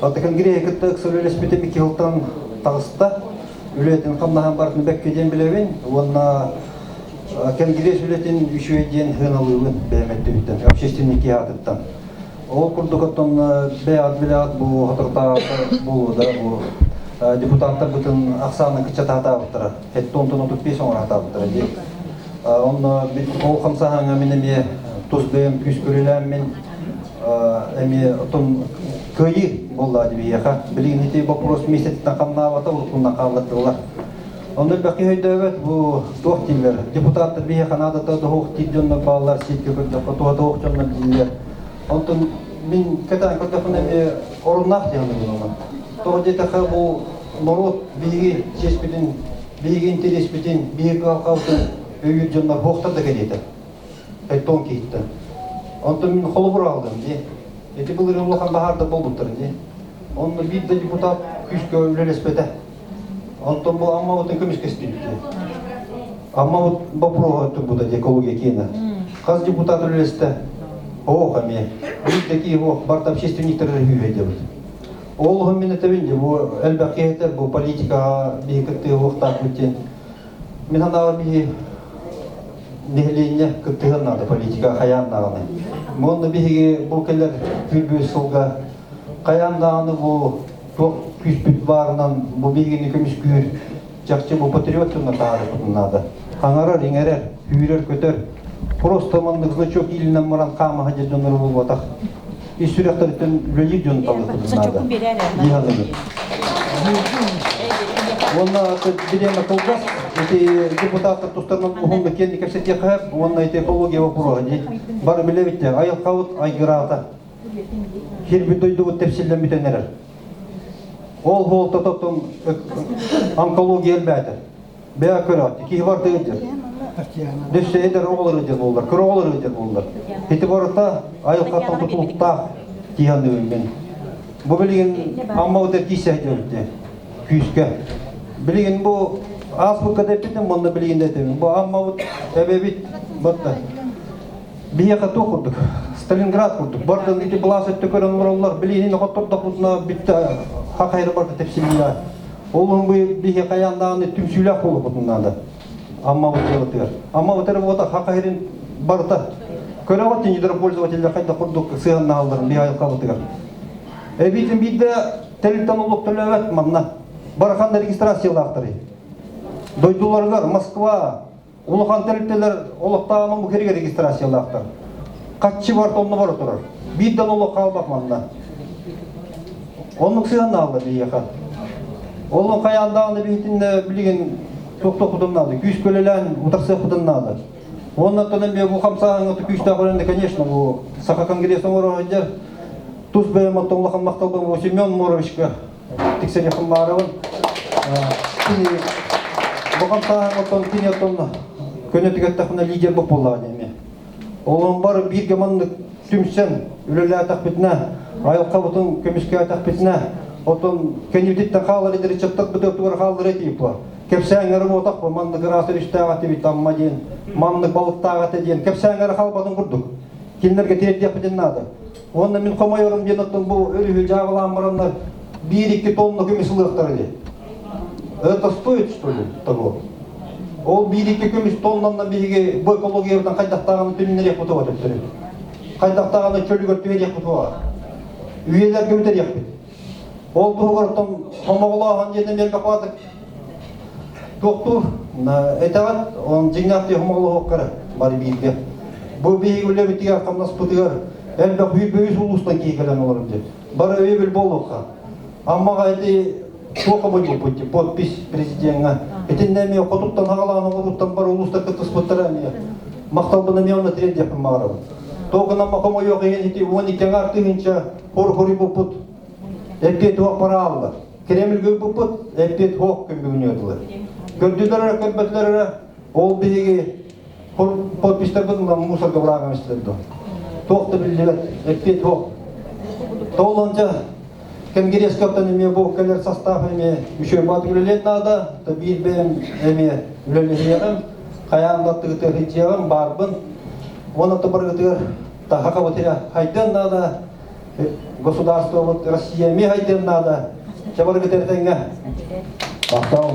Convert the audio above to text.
Атакан грекетте ксөлелеспете 2 жылдан тагыста үлетин камнахан бартын беккеден билебин. Онна кенгирес үлетин үшөйден хыналыбын бәметтебиттен, общественник ятыттан. Ол курдукоттон бәят билат бу хатырта болуда бу депутаттар бүтүн аксаны кычата атабыттыр. Хеттонтон 35 оңра атабыттыр ди. Онна бит ол камсаһаңа менеме тузбем күскөрүләм мен эми отон көйи болла ди яха. Билин ити вопрос месяцтен камнавата улкунна калдырдылар. Онда баки höйдөбөт бу тохтиллер депутаттар бие канада тохтидден баллар ситкө көрдө тохтонна билер. Онтон мен кетен көрдөкүн эми оруннак дегенде тохдета бу народ биги чеспидин биги интереспидин биги калкаутын өйүржөннөр хоктарды келет. Айтон китти. Онтон мен холбур алдым ди. Эти бул улахан баһарда болдуптыр ди. Онда бир депутат күскө өлелеспете. Онтон бу аммаутын көмүскө стилди. Аммаут бопроготу буда экология кена. Каз депутат өлелесте. Охами. Бир такие барт общественниктер үйөйдү. Ол мен этебинде бу элбакете бу политика бекетти октап өтен. Мен ана би нехлене кыттыгынады политика хаяннаганы. Монда биге бу келер күлбөсүлга каяндаганы бу күспүт барынан бу бигини көмүскүр жакчы бу патриоттуна таарыпнада. Аңара риңерер, үйрөр көтөр. Просто мандык значок илинен маран кама хажыдыныр болбатак. Историяттарын люди жон талды. Онна биреме кылгас, эти депутаттар тустарынан ухунда кенди кепсете кап, онна эти экология вопросы ди. Бар билебитте, аял кабыт айгырата. Хирби дойду тепсилден битенер. Ол болта топтон онкология элбәте. Бәя көрат, ки бар дегендер. Деште эдер оғылыр өдер болдар, көрі оғылыр өдер болдар. Еті барыта айыл қаттан тұтылықта тиян дөйінмен. Бұл білген амма өтер кейсе өтті, күйіске. Білген бұл аз бұққа деппетін, мұнда білген дәйтемін. Бұл амма өт әбәбет бұтты. Бияқа тоқырдық, Сталинград құрдық. Бардың еті бұлас өтті көрін ұралар, білгенін қоттырдық бұтына бітті қақайры барды тепсіміне. Олың бұл бияқа яндағыны түмсүйләк болу бұтынады. Амма вот Амма вот хакайрин барта. Көрөт недропользователь кайда курдук сыган алдырын бия калдыгар. Битин бидде телефон улук төлөбөт манна. Барханда регистрациялактыры. Дойдуларга Москва, улухан телефондар улуктаган бу керге регистрациялактыр. Катчы бар тонны бар турар. Бидден улук калбак манна. Онун сыган алды бияка. Олун каяндагы битинде билген тоқтоқудымнады, күйіс көлелән ұтақсы құдымнады. Оннан төнен бе бұл қамсағын ұты күйісті қөренде, конечно, бұл Сақа Конгрессің орағыдер тұз бәйім ұттың ұлақан мақталдың бұл Семен Моровичқа тексерекін барығын. Бұл қамсағын ұттың кене ұттың көнетігеттіқіне лидер бұл болған еме. Олың бары бір геманды түмсен үлілі атақ бітіне, айылқа бұтын көміске атақ бітіне, ұттың кеневдеттен қалар едері чыптық бұдықтығыр қалар етейіп. Кепсәңгәр ботак бу манды грасы риштагаты бит амма ден, манды балыктагаты ден. Кепсәңгәр халбатын курдук. Кинлерге тердеп битен нады. Онда мен комайорым ден оттон бу өрүгү жагыламбырандар 1-2 тонна көмүс ылыктар ди. Это стоит что ли того? Ол 1-2 көмүс тоннандан бириге бу экологиядан кайдактаганы төмөнөрөк бутуп атыптыр. Кайдактаганы чөлгөр төбөрөк бутуп. Үйелер көмөтөрөк бит. Ол бугартан комоголаган ден мел капатык. Доктор, этават, он жигнатты хомоглы оққары, бары бейілге. Бұл бейгі өлі бітігер, қамнас бұтығар, әлбі бөйіз ұлыстан кейкелен оларым деп. Бары өйбіл бол оққа. Аммаға әді тоқы бұйыл бұйты, подпис президентға. Әтін нәме қотуттан ағалағаны қотуттан бары ұлыстар күттіс бұттыр әме. Мақтал бұны меуна трен депін мағарым. Тоқын амма қомай оқ еген еті, оны кен артығынша қор-қори бұл бұт. Әппет оқ пара алды. Кремльге бұл бұт, әппет оқ көмбігіне өтілі. Көрдүлөр көрбөтлөрү ол биги подпистер бузулган мусорго бураган истерди. Тоқты билдебет, эппет тоқ. Толонча Конгресс көптөн эме бу келер состав эме үшө батылелет нада, то бир бем эме үлелерим, каяндатты тегитем барбын. Оны то биргетер та хакабатыра хайдан нада государство вот Россия мехайден надо. Чабар гетертенге. Бактау.